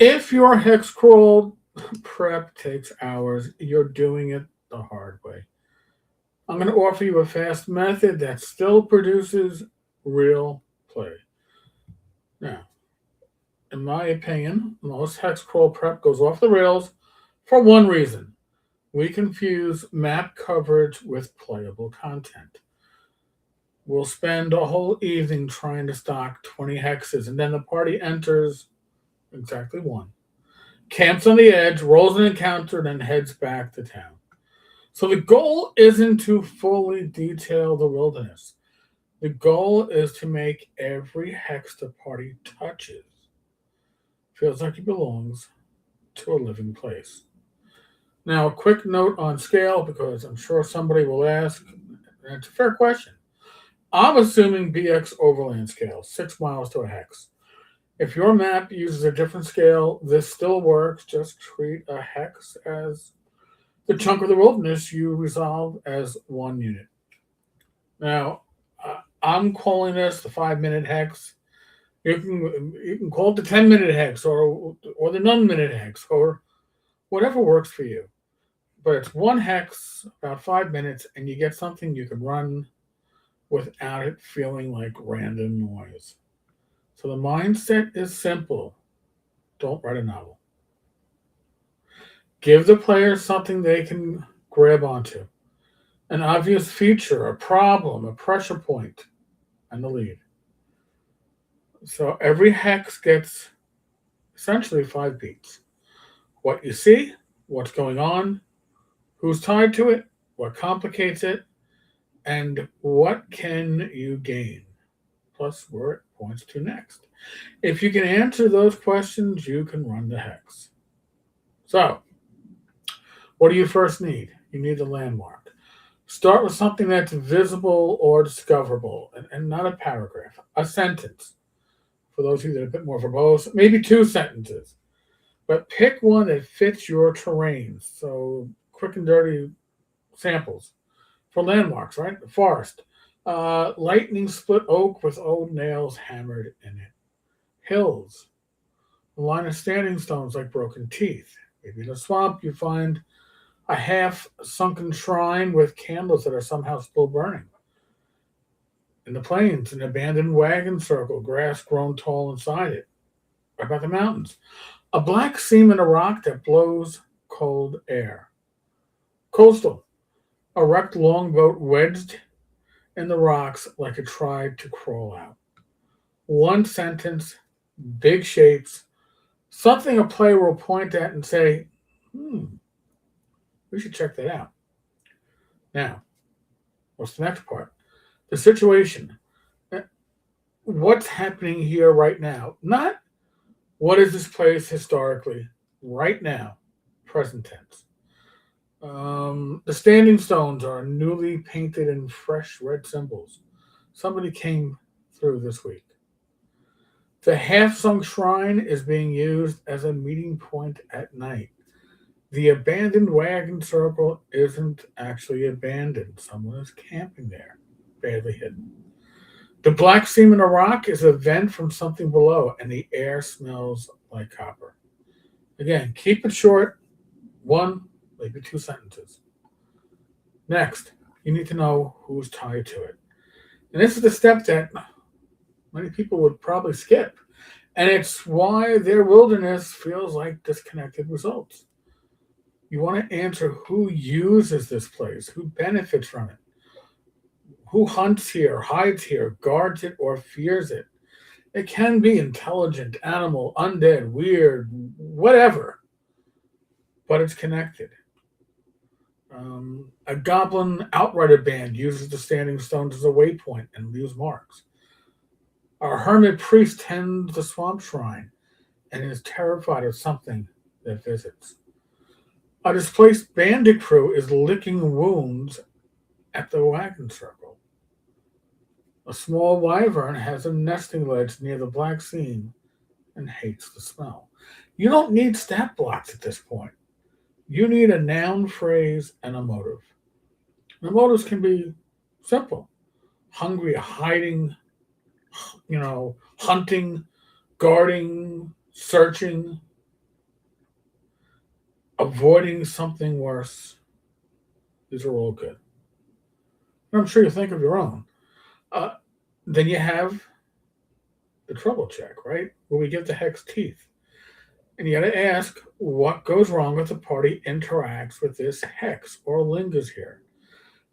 If your Hexcrawl prep takes hours, you're doing it the hard way. I'm going to offer you a fast method that still produces real play. Now, in my opinion, most Hexcrawl prep goes off the rails for one reason. We confuse map coverage with playable content. We'll spend a whole evening trying to stock 20 hexes, and then the party enters exactly one. Camps on the edge, rolls an encounter, then heads back to town. So the goal isn't to fully detail the wilderness. The goal is to make every hex the party touches feels like it belongs to a living place. Now, a quick note on scale, because I'm sure somebody will ask, and it's a fair question. I'm assuming BX overland scale, 6 miles to a hex. If your map uses a different scale, this still works. Just treat a hex as the chunk of the wilderness you resolve as one unit. Now, I'm calling this the 5 minute hex. You can call it the 10 minute hex or the none-minute hex or whatever works for you. But it's one hex, about 5 minutes, and you get something you can run without it feeling like random noise. So the mindset is simple. Don't write a novel. Give the players something they can grab onto. An obvious feature, a problem, a pressure point, and the lead. So every hex gets essentially 5 beats. What you see, what's going on, who's tied to it, what complicates it, and what can you gain, plus where it points to next. If you can answer those questions, you can run the hex. So, what do you first need? You need a landmark. Start with something that's visible or discoverable, and not a paragraph, a sentence. For those of you that are a bit more verbose, maybe 2 sentences. But pick one that fits your terrain. So, quick and dirty samples for landmarks, right? The forest. Lightning split oak with old nails hammered in it. Hills. A line of standing stones like broken teeth. Maybe in a swamp you find a half sunken shrine with candles that are somehow still burning. In the plains, an abandoned wagon circle, grass grown tall inside it. What about the mountains? A black seam in a rock that blows cold air. Coastal, a wrecked longboat wedged in the rocks like it tried to crawl out. One sentence, big shapes, something a player will point at and say, we should check that out. Now, what's the next part? The situation. What's happening here right now? Not what is this place historically, right now, present tense. The standing stones are newly painted in fresh red symbols. Somebody came through this week. The half sunk shrine is being used as a meeting point at night. The abandoned wagon circle isn't actually abandoned. Someone is camping there, badly hidden. The black seam in a rock is a vent from something below, and the air smells like copper. Again, keep it short, 1, maybe 2 sentences. Next, you need to know who's tied to it. And this is the step that many people would probably skip. And it's why their wilderness feels like disconnected results. You want to answer who uses this place, who benefits from it, who hunts here, hides here, guards it, or fears it. It can be intelligent, animal, undead, weird, whatever, but it's connected. A goblin outrider band uses the standing stones as a waypoint and leaves marks. Our hermit priest tends the swamp shrine and is terrified of something that visits. A displaced bandit crew is licking wounds at the wagon circle. A small wyvern has a nesting ledge near the black seam and hates the smell. You don't need stat blocks at this point. You need a noun phrase and a motive. The motives can be simple: hungry, hiding, hunting, guarding, searching. avoiding something worse. These are all good. And I'm sure you think of your own. Uh, then you have the trouble check, right? Where we give the hex teeth. And you got to ask what goes wrong if the party interacts with this hex or lingers here.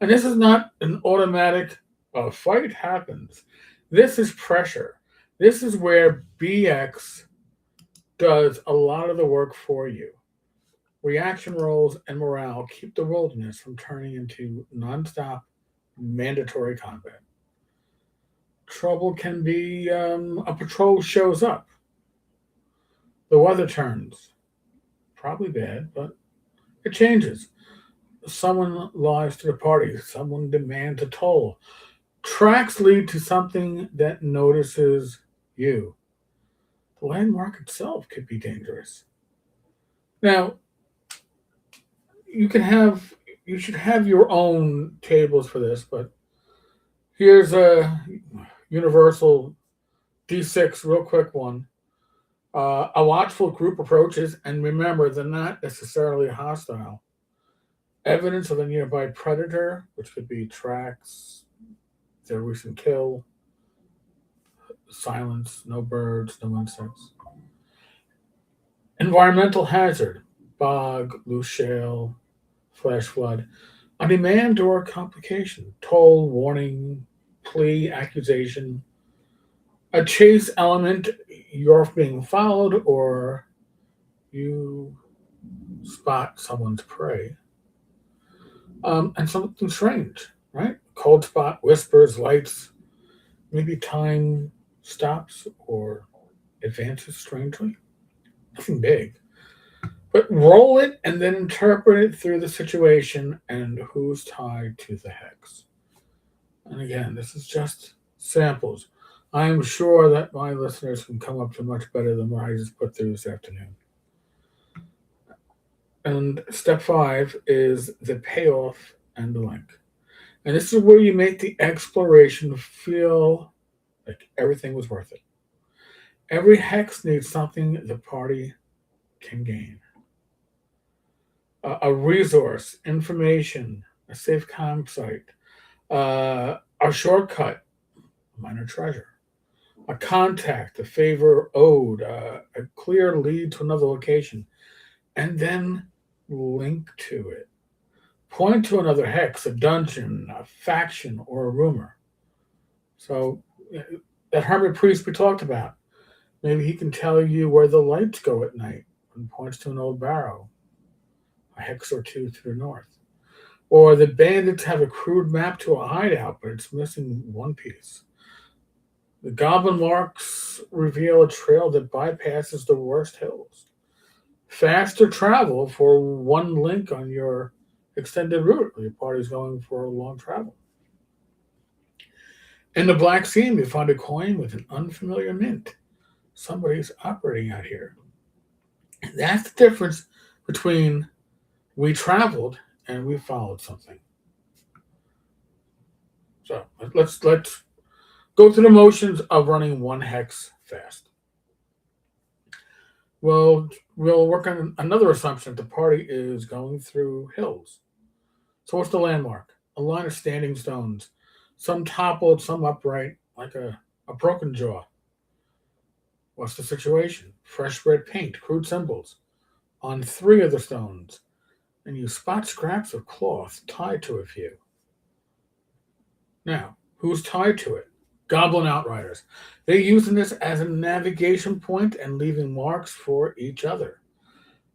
And this is not an automatic fight happens. This is pressure. This is where BX does a lot of the work for you. Reaction rolls and morale keep the wilderness from turning into nonstop mandatory combat. Trouble can be a patrol shows up, the weather turns, probably bad, but it changes. Someone lies to the party, someone demands a toll. Tracks lead to something that notices you. The landmark itself could be dangerous. Now, you can have you should have your own tables for this, but here's a universal D6, real quick one. A watchful group approaches, and remember, they're not necessarily hostile. Evidence of a nearby predator, which could be tracks, their recent kill, silence, no birds, no insects. Environmental hazard, bog, loose shale, flash flood. A demand or complication, toll, warning, plea, accusation. A chase element, you're being followed or you spot someone's prey. And something strange, right? Cold spot, whispers, lights, maybe time stops or advances strangely. Nothing big. But roll it and then interpret it through the situation and who's tied to the hex. And again, this is just samples. I am sure that my listeners can come up to much better than what I just put through this afternoon. And step 5 is the payoff and the link. And this is where you make the exploration feel like everything was worth it. Every hex needs something the party can gain. A resource, information, a safe campsite, a shortcut, a minor treasure, a contact, a favor owed, a clear lead to another location, and then link to it. Point to another hex, a dungeon, a faction, or a rumor. So, that hermit priest we talked about, maybe he can tell you where the lights go at night and points to an old barrow, a hex or two to the north. Or the bandits have a crude map to a hideout, but it's missing one piece. The goblin marks reveal a trail that bypasses the worst hills. Faster travel for one link on your extended route. Your party's going for a long travel. In the Black Sea, you find a coin with an unfamiliar mint. Somebody's operating out here. That's the difference between we traveled and we followed something. So let's go through the motions of running one hex fast. Well, we'll work on another assumption. The party is going through hills. So what's the landmark? A line of standing stones, some toppled, some upright, like a broken jaw. What's the situation? Fresh red paint, crude symbols on 3 of the stones, and you spot scraps of cloth tied to a few. Now, who's tied to it? Goblin outriders. They're using this as a navigation point and leaving marks for each other.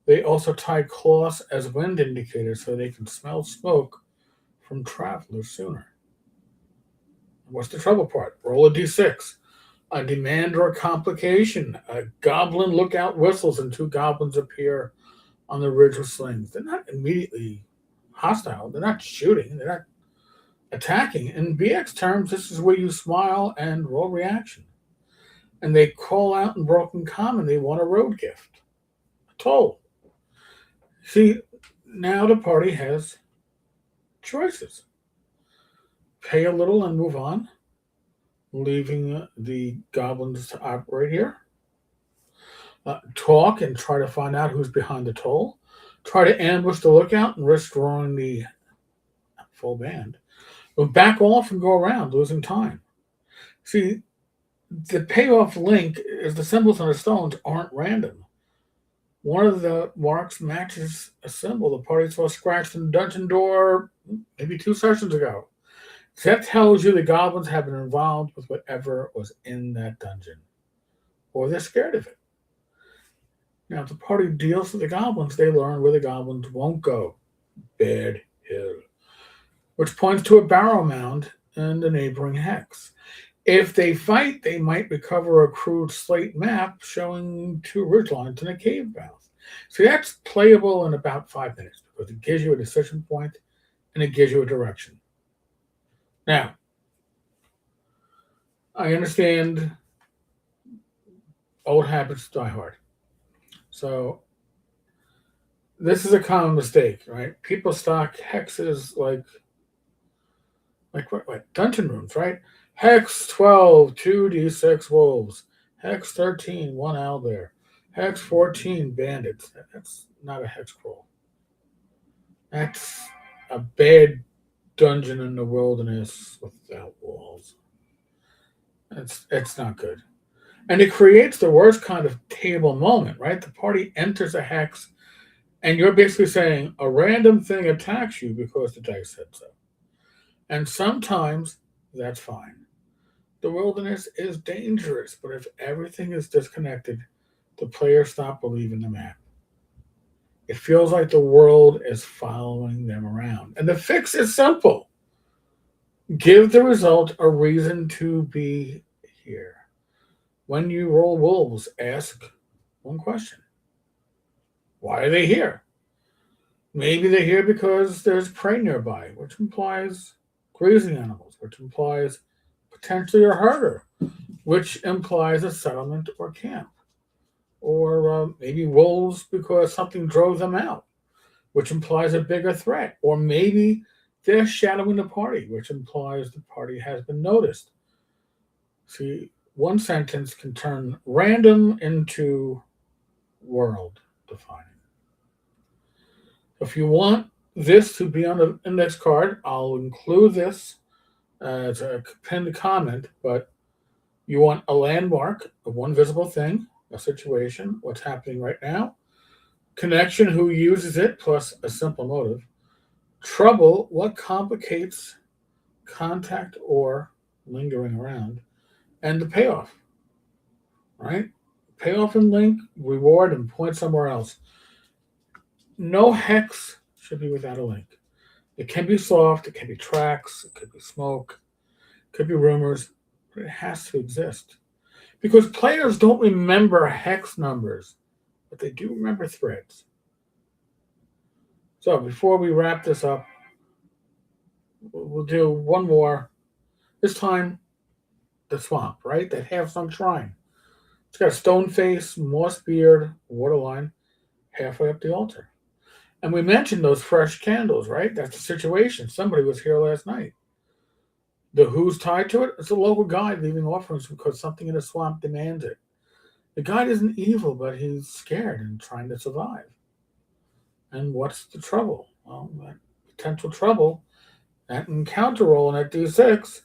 They also tie cloths as wind indicators so they can smell smoke from travelers sooner. What's the trouble part? Roll a d6. A demand or a complication. A goblin lookout whistles and 2 goblins appear on the ridge with slings. They're not immediately hostile. They're not shooting. They're not attacking. In BX terms, this is where you smile and roll reaction. And they call out in broken common they want a road gift. A toll. See, now the party has choices. Pay a little and move on, leaving the goblins to operate here. Talk and try to find out who's behind the toll. Try to ambush the lookout and risk drawing the full band. But back off and go around, losing time. See, the payoff link is the symbols on the stones aren't random. One of the marks matches a symbol the party saw scratched in the dungeon door maybe 2 sessions ago. That tells you the goblins have been involved with whatever was in that dungeon, or they're scared of it. Now, if the party deals with the goblins, they learn where the goblins won't go. Bad Hill, which points to a barrow mound and the neighboring hex. If they fight, they might recover a crude slate map showing 2 ridgelines and a cave mouth. So that's playable in about 5 minutes because it gives you a decision point and it gives you a direction. Now, I understand old habits die hard. So this is a common mistake, right? People stock hexes like what dungeon rooms, right? Hex 12, 2d6 wolves. Hex 13, 1 owlbear. Hex 14, bandits. That's not a hexcrawl. That's a bad dungeon in the wilderness without walls. It's not good. And it creates the worst kind of table moment, right? The party enters a hex, and you're basically saying a random thing attacks you because the dice said so. And sometimes that's fine. The wilderness is dangerous, but if everything is disconnected, the players stop believing the map. It feels like the world is following them around. And the fix is simple. Give the result a reason to be here. When you roll wolves, ask one question. Why are they here? Maybe they're here because there's prey nearby, which implies grazing animals, which implies potentially a herder, which implies a settlement or camp. Or maybe wolves because something drove them out, which implies a bigger threat. Or maybe they're shadowing the party, which implies the party has been noticed. See, one sentence can turn random into world defining. If you want this to be on the index card, I'll include this as a pinned comment, but you want a landmark of one visible thing, a situation, what's happening right now, connection, who uses it, plus a simple motive, trouble, what complicates contact or lingering around, and the payoff, right? Payoff and link, reward, and point somewhere else. No hex should be without a link. It can be soft, it can be tracks, it could be smoke, it could be rumors, but it has to exist. Because players don't remember hex numbers, but they do remember threads. So before we wrap this up, we'll do one more. This time, the swamp, right? That half-sunk shrine. It's got a stone face, moss beard, waterline, halfway up the altar. And we mentioned those fresh candles, right? That's the situation. Somebody was here last night. The who's tied to it? It's a local guide leaving offerings because something in the swamp demands it. The guide isn't evil, but he's scared and trying to survive. And what's the trouble? Well, that potential trouble, that encounter roll in that D6.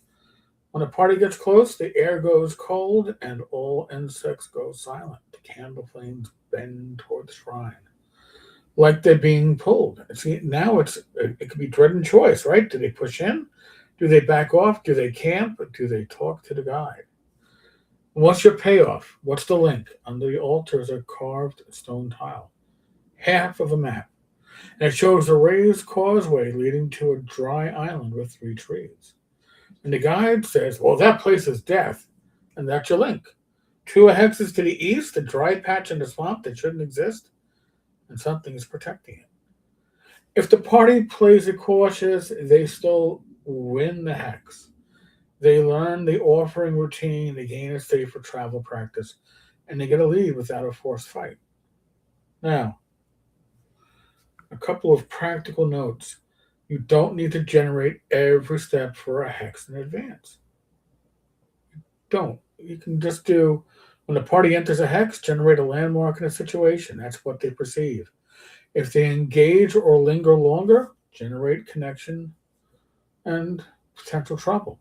When a party gets close, the air goes cold and all insects go silent. The candle flames bend toward the shrine, like they're being pulled. See, now it could be dread and choice, right? Do they push in? Do they back off? Do they camp? Do they talk to the guide? What's your payoff? What's the link? Under the altar is a carved stone tile, half of a map. And it shows a raised causeway leading to a dry island with 3 trees. And the guide says, well, that place is death. And that's your link. 2 hexes to the east, a dry patch in the swamp that shouldn't exist, and something is protecting it. If the party plays it cautious, they still win the hex. They learn the offering routine, they gain a safer travel practice, and they get a lead without a forced fight. Now, a couple of practical notes. You don't need to generate every step for a hex in advance. Don't. You can just do, when the party enters a hex, generate a landmark and a situation. That's what they perceive. If they engage or linger longer, generate connection and potential trouble.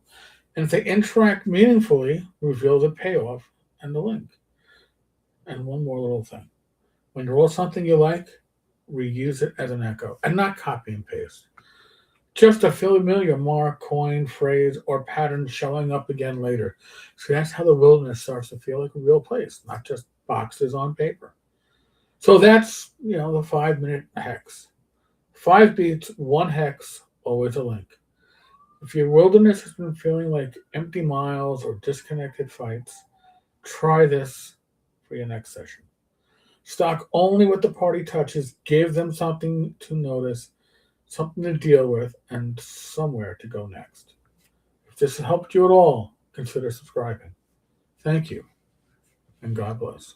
And if they interact meaningfully, reveal the payoff and the link. And one more little thing. When you roll something you like, reuse it as an echo and not copy and paste. Just a familiar mark, coin, phrase, or pattern showing up again later. So that's how the wilderness starts to feel like a real place, not just boxes on paper. So that's, the 5-minute hex. 5 beats, 1 hex, always a link. If your wilderness has been feeling like empty miles or disconnected fights, try this for your next session. Stock only what the party touches, give them something to notice, something to deal with, and somewhere to go next. If this helped you at all, consider subscribing. Thank you, and God bless.